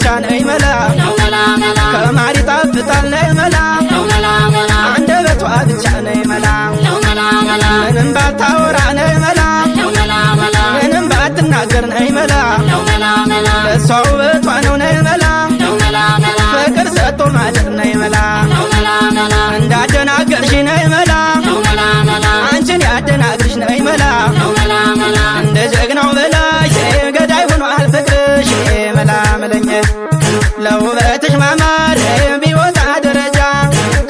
ብቻ ነይ መላ ከማር ይጣፍጣል ነይ መላ አንደበቷ ብቻ ነይ መላ ምንም ባታወራ ነይ መላ ምንም ባትናገር ነይ መላ ለሷ ውበቷ ነው ነይ መላ ፍቅር ሰጥቶ ማደር ነይ መላ እንዳደናገርሽ ነይ መላ አንቺን ያደናግርሽ ነይ መላ እንደ ጀግናው በላሽ ገዳይ ሆኗል ፍቅርሽ መላ መለኘ ለውበትሽ ማማር ቢወጣ ደረጃ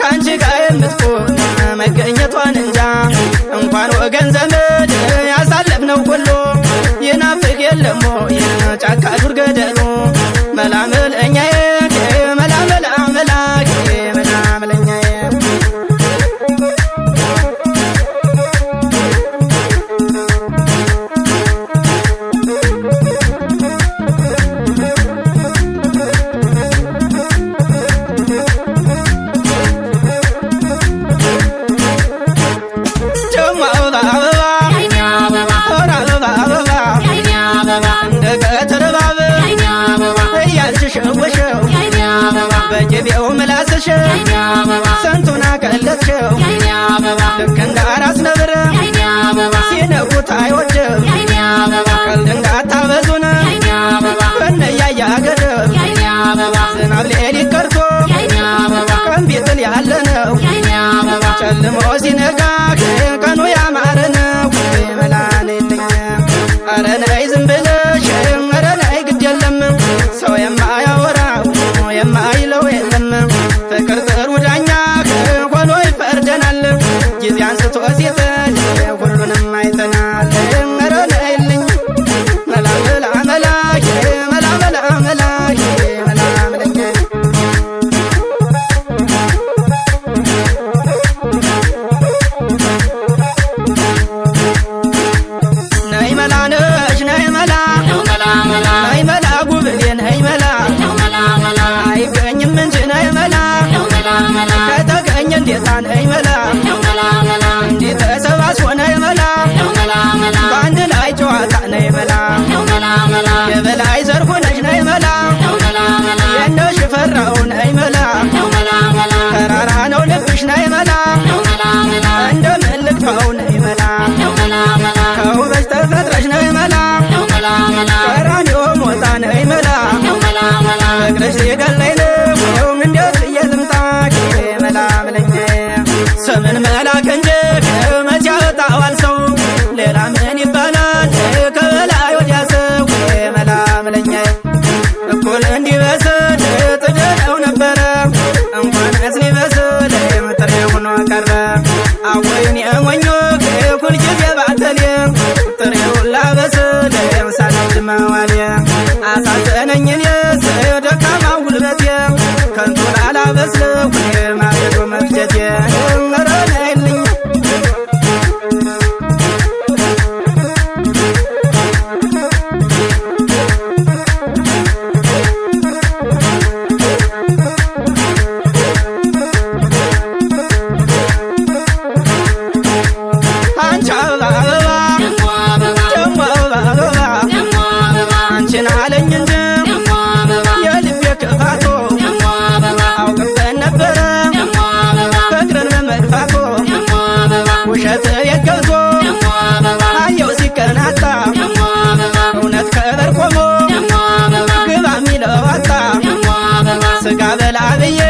ካንቺ ጋር የምትቆም መገኘቷን እንጃ እንኳን ወገን ዘመድ ያሳለፍነው ሁሉ ይናፍቅ የለሞ ጫካ ዱር ገደሉ መላ መለኛዬ መላ መላ መላ መላ መለኛዬ በጀቤው ምላስሽው ስንቱን አቀለጥሽው ልክ እንደ አራስ ነብር ሲነኩት አይወድም ቀልድ እንዳታበዙን ከነያያ ገደብ ዝናብ ሌሊት ቀርቶ ቀን ቢጥል ያለ ነው ጨልሞ ሲነጋ ቀኑ ያማረ ነው መላ ነይልኝ ኧረ ነይ ዝም ብለሽ ኧረ ነይ ግድ የለም ሰው የማያወራው የማይለው የለም ፍቅር ጥሩ ዳኛ ሆኖ ይፈርደናል ጊዜ አንስቶ ሲጥል ሁሉንም አይተናል ኧረ ነይልኝ መላ መላ መላ መላ መላ መላ መላ መለኛ ነይ መላ ነሽ ነይ መላ ነይ መላ ጉብሌ ነይ መላ አይገኝም እንጂ ነይ መላ ከተገኘ እንዴታ ነይ መላ እንዴት ተሰባስቦ ነይ መላ በአንድ ላይ ጨዋታ ነይ መላ የበላይ ዘርፎ ነሽ ነይ መላ የነሽ ፈራው ነይ መላ ተራራ ነው ልብሽ ነይ መላ እንደምን ልግፋው ነይ መላ ከውበሽ ተፈጥረሽ ነይ መላ ቀራንዮ ሞታ ነይ መላ ፍቅርሽ ሲገለኝ ነው እንዴት ብዬ ልምጣ መላ መለኛ ስምን መላክ እንጂ መቼ ያወጣዋል ሰው ሌላ ምን ይባላል ከበላይ ወዲያ ሰው መላ መለኛ እኩል እንዲበስል ጥደው ነበረ እንኳንስ ሊበስል ጥሬ ሆኖ ቀረ አወይኔ ሞኞ ሁልጊዜ ባተሌ ጥሬውን ላበስል ሳለድ መዋሌ አሳዘነኝ እኔስ ደካማው ጉልበቴ ከንቱ ላላበስል ማገዶ መፍጀቴ ኧረ ነይልኝ አንቺ አበባ ደሞ አበባ አንቺን አለኝ እንጂ የልቤ ክፋቶ አውቅበት ነበረ ፍቅርን በመድፋቶ ውሸት የገብቶ አየው ሲቀናጣ እውነት ከበር ቆሞ ግባ ሚለው አጣ ስጋ በላ ብዬ